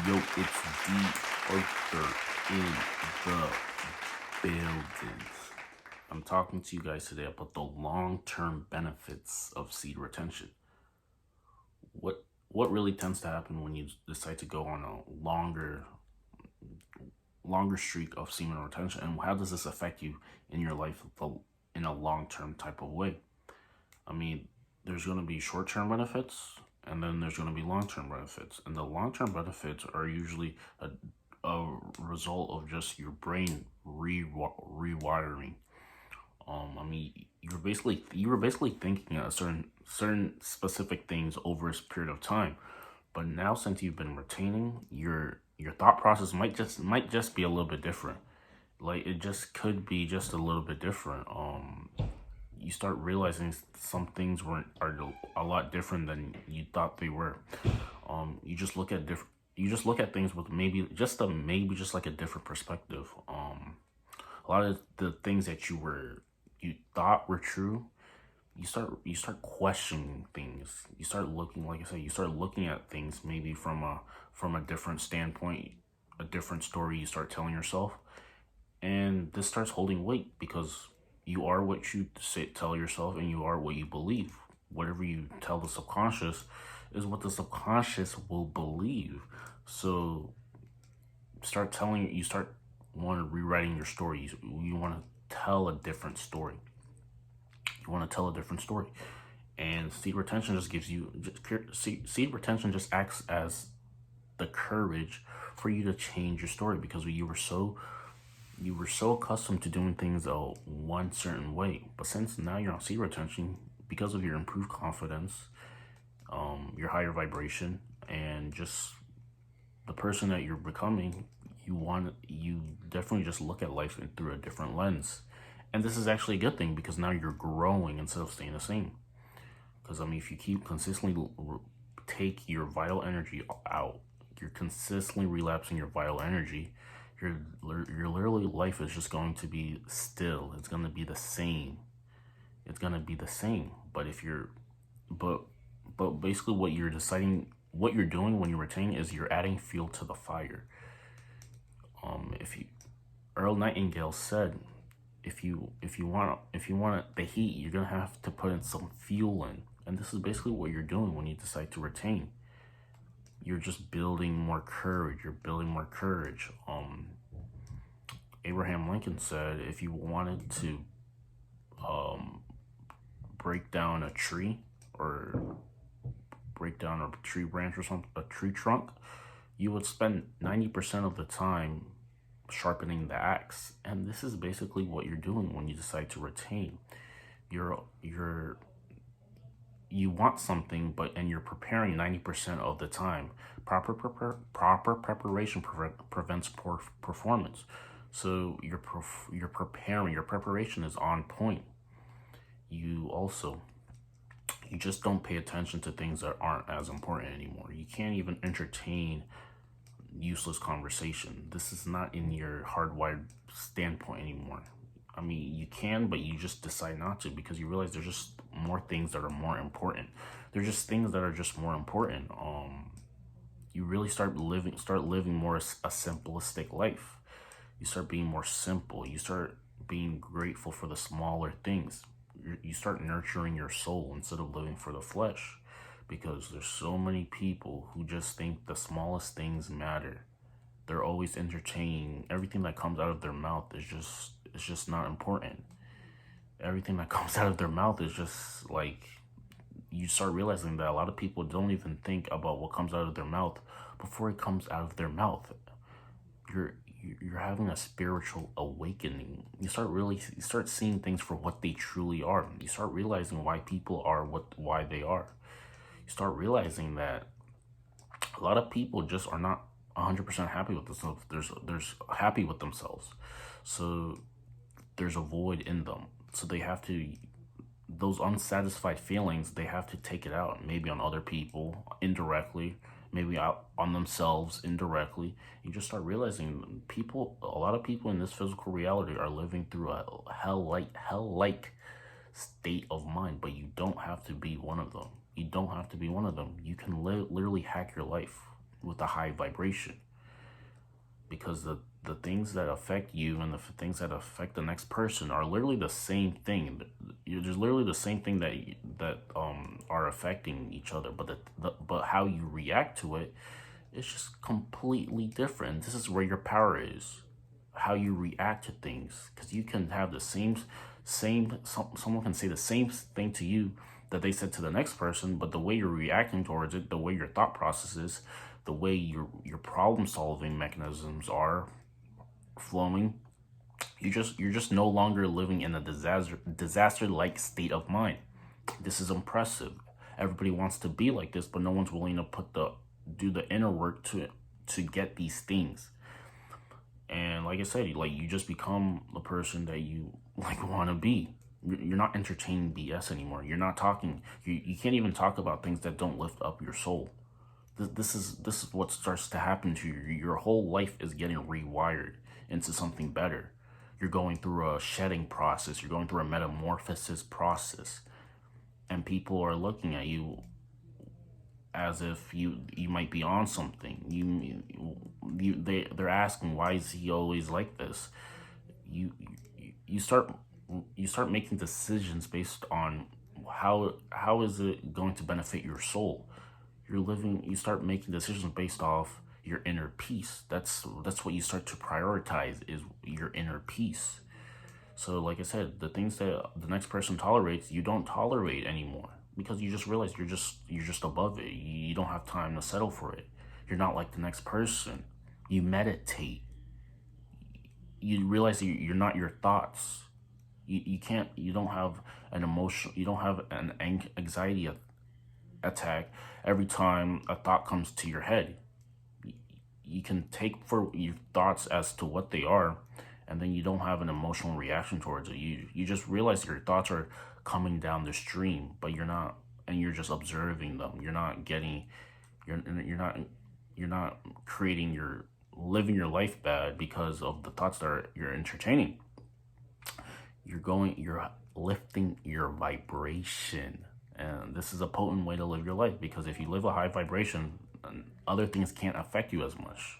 Yo, it's D.Arthur in the building. I'm talking to you guys today about the long-term benefits of seed retention. What really tends to happen when you decide to go on a longer streak of semen retention, and how does this affect you in your life in a long-term type of way? I mean, there's going to be short-term benefits, and then there's going to be long-term benefits. And the long-term benefits are usually a result of just your brain rewiring. I mean, you were basically thinking a certain specific things over a period of time, but now since you've been retaining, your thought process might just be a little bit different. Like it just could be just a little bit different. You start realizing some things are a lot different than you thought they were. You just look at different. You just look at things with maybe just like a different perspective. A lot of the things that you thought were true, you start questioning things. You start looking, like I said, you start looking at things maybe from a different standpoint, a different story. You start telling yourself, and this starts holding weight because you are what you tell yourself, and you are what you believe. Whatever you tell the subconscious is what the subconscious will believe. So you start want to rewriting your story. You want to tell a different story. You want to tell a different story. And seed retention just gives you, seed retention just acts as the courage for you to change your story, because you were so accustomed to doing things one certain way. But since now you're on seed retention, because of your improved confidence, your higher vibration, and just the person that you're becoming, you definitely just look at life through a different lens. And this is actually a good thing, because now you're growing instead of staying the same. Because I mean, if you keep consistently take your vital energy out, you're consistently relapsing your vital energy, your literally life is just going to be still. It's going to be the same. It's going to be the same. But if you're, but basically what you're doing when you retain is you're adding fuel to the fire. If you, Earl Nightingale said, if you want the heat, you're gonna have to put in some fuel in, and this is basically what you're doing when you decide to retain. You're just building more courage. You're building more courage. Abraham Lincoln said, if you wanted to break down a tree, or break down a tree branch or something, a tree trunk, you would spend 90% of the time sharpening the axe. And this is basically what you're doing when you decide to retain. You want something, and you're preparing 90% of the time. Proper preparation prevents poor performance. So you're preparing. Your preparation is on point. You just don't pay attention to things that aren't as important anymore. You can't even entertain useless conversation. This is not in your hardwired standpoint anymore. I mean, you can, but you just decide not to, because you realize there's just more things that are more important. There's just things that are just more important. You really start living more a simplistic life. You start being more simple. You start being grateful for the smaller things. You start nurturing your soul instead of living for the flesh, because there's so many people who just think the smallest things matter. They're always entertaining. Everything that comes out of their mouth is just not important. Everything that comes out of their mouth is just like, you start realizing that a lot of people don't even think about what comes out of their mouth before it comes out of their mouth. You're having a spiritual awakening. You start seeing things for what they truly are. You start realizing why people are why they are. You start realizing that a lot of people just are not 100% happy with themselves. There's happy with themselves, so there's a void in them. So they have to, those unsatisfied feelings, they have to take it out, maybe on other people indirectly, maybe out on themselves indirectly. You just start realizing a lot of people in this physical reality are living through a hell-like state of mind, but you don't have to be one of them. You don't have to be one of them. You can literally hack your life. with a high vibration, because the things that affect you and the things that affect the next person are literally the same thing. There's literally the same thing that are affecting each other, but but how you react to it is just completely different. This is where your power is, how you react to things, because you can have the someone can say the same thing to you that they said to the next person, but the way you're reacting towards it, the way your thought process is, the way your problem solving mechanisms are flowing, you're just no longer living in a disaster like state of mind. This is impressive. Everybody wants to be like this, but no one's willing to do the inner work to get these things. And like I said, like, you just become the person that you like want to be. You're not entertaining BS anymore. You're not talking. You can't even talk about things that don't lift up your soul. This is what starts to happen to you. Your whole life is getting rewired into something better. You're going through a shedding process. You're going through a metamorphosis process, and people are looking at you as if you might be on something. They're asking, why is he always like this? You you start making decisions based on how is it going to benefit your soul. You start making decisions based off your inner peace. That's what you start to prioritize, is your inner peace. So like I said, the things that the next person tolerates, you don't tolerate anymore, because you just realize you're just above it. You don't have time to settle for it. You're not like the next person. You meditate. You realize that you're not your thoughts. You don't have an emotion, you don't have an anxiety attack every time a thought comes to your head. You can take for your thoughts as to what they are, and then you don't have an emotional reaction towards it. You just realize your thoughts are coming down the stream, but you're not, and you're just observing them. You're not getting, you're not creating living your life bad because of the thoughts that you're entertaining. You're lifting your vibration. And this is a potent way to live your life, because if you live a high vibration, other things can't affect you as much.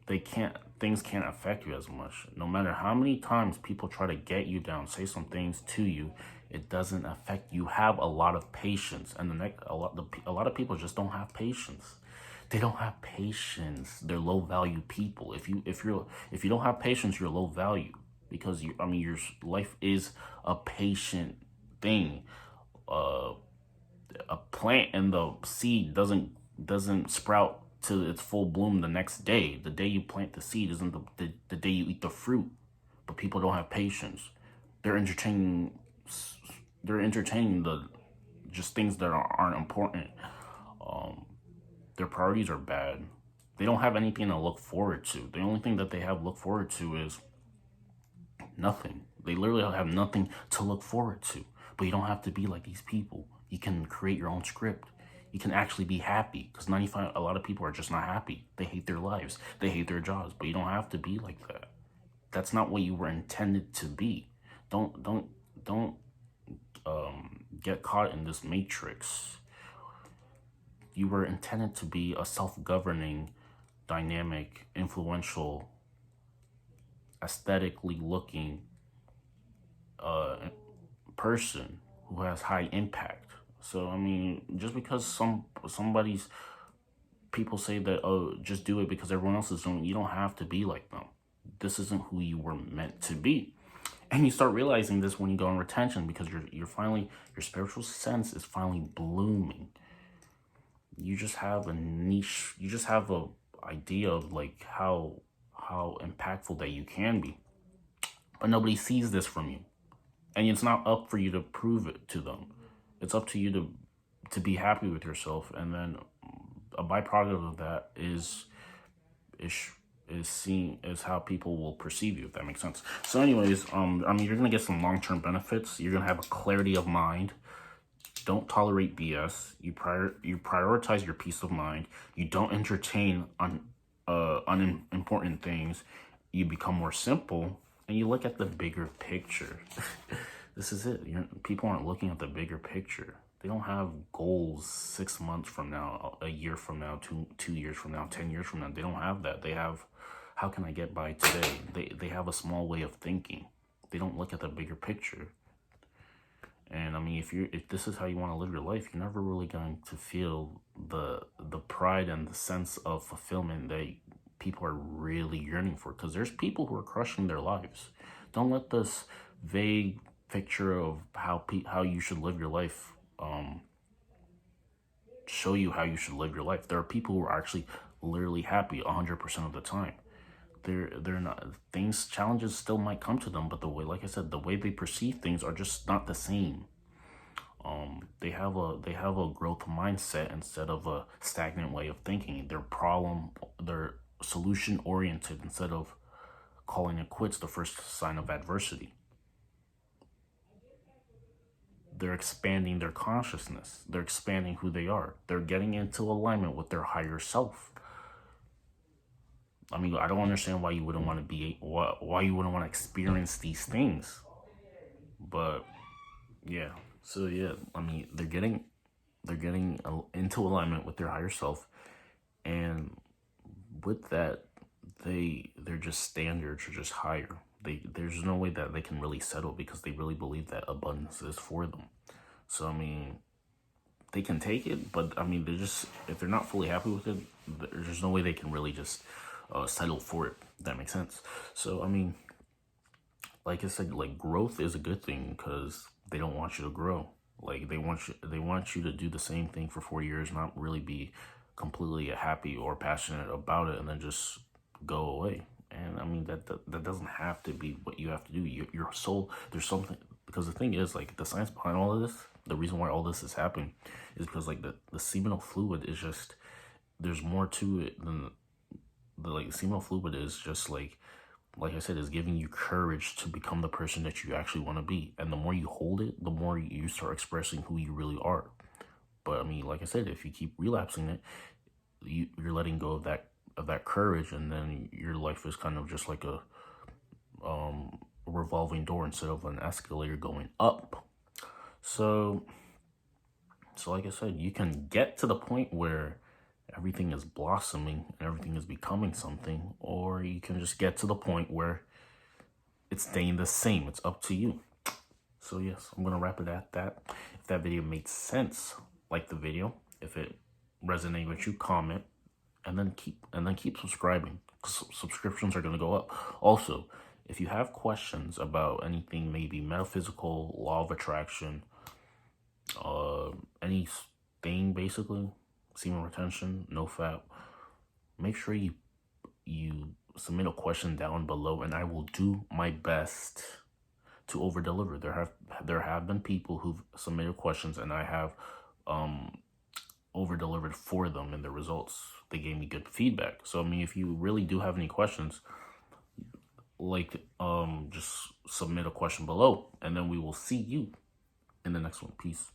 Things can't affect you as much. No matter how many times people try to get you down, say some things to you, it doesn't affect you. Have a lot of patience. And a lot of people just don't have patience. They don't have patience. They're low value people. If you don't have patience, you're low value, because your life is a patient thing. A plant and the seed doesn't sprout to its full bloom the next day. The day you plant the seed isn't the day you eat the fruit. But people don't have patience. They're entertaining the just things that aren't important. Their priorities are bad. They don't have anything to look forward to. The only thing that they have look forward to is nothing. They literally have nothing to look forward to. But you don't have to be like these people. You can create your own script. You can actually be happy, because a lot of people are just not happy. They hate their lives. They hate their jobs. But you don't have to be like that. That's not what you were intended to be. Don't get caught in this matrix. You were intended to be a self-governing, dynamic, influential, aesthetically looking person who has high impact. So just because people say that, oh, just do it because everyone else is doing it, you don't have to be like them. This isn't who you were meant to be. And you start realizing this when you go on retention, because your spiritual sense is finally blooming. You just have a niche. You just have a idea of like how impactful that you can be, but nobody sees this from you, and it's not up for you to prove it to them. It's up to you to be happy with yourself, and then a byproduct of that is how people will perceive you, if that makes sense. So anyways, you're gonna get some long-term benefits. You're gonna have a clarity of mind. Don't tolerate BS. You prioritize your peace of mind. You don't entertain unimportant things. You become more simple, and you look at the bigger picture. This is it. People aren't looking at the bigger picture. They don't have goals 6 months from now, a year from now, 2 years from now, 10 years from now. They don't have that. They have, how can I get by today? They have a small way of thinking. They don't look at the bigger picture. And I mean, if this is how you want to live your life, you're never really going to feel the pride and the sense of fulfillment that people are really yearning for. Because there's people who are crushing their lives. Don't let this vague picture of how you should live your life show you how you should live your life. There are people who are actually literally happy 100% of the time. They're not, challenges still might come to them, but the way, like I said, the way they perceive things are just not the same. They have a growth mindset instead of a stagnant way of thinking. They're solution oriented instead of calling it quits the first sign of adversity. They're expanding their consciousness. They're expanding who they are. They're getting into alignment with their higher self. I mean, I don't understand why you wouldn't want to experience these things. But yeah, so yeah, I mean, they're getting into alignment with their higher self, and with that, their just standards are just higher. There's no way that they can really settle because they really believe that abundance is for them. So I mean, they can take it, but I mean, if they're not fully happy with it, there's no way they can really just settle for it. If that makes sense. So I mean, like I said, like, growth is a good thing because they don't want you to grow. Like, they want you to do the same thing for 4 years, not really be completely happy or passionate about it, and then just go away. And I mean, that doesn't have to be what you have to do. Your soul, there's something, because the thing is, like, the science behind all of this, the reason why all this is happening is because, like, the seminal fluid is just, there's more to it than the seminal fluid is just like I said, is giving you courage to become the person that you actually want to be. And the more you hold it, the more you start expressing who you really are. But I mean, like I said, if you keep relapsing it, you're letting go of that courage, and then your life is kind of just like a revolving door instead of an escalator going up. So like I said, you can get to the point where everything is blossoming and everything is becoming something, or you can just get to the point where it's staying the same. It's up to you. So yes, I'm gonna wrap it at that. If that video made sense, like the video. If it resonated with you, comment, and then keep subscribing. Subscriptions are gonna go up. Also, if you have questions about anything, maybe metaphysical, law of attraction, anything basically, semen retention, no fap, make sure you submit a question down below, and I will do my best to over deliver. There have been people who've submitted questions, and I have over delivered for them in the results. They gave me good feedback. So I mean, if you really do have any questions, like, just submit a question below, and then we will see you in the next one. Peace.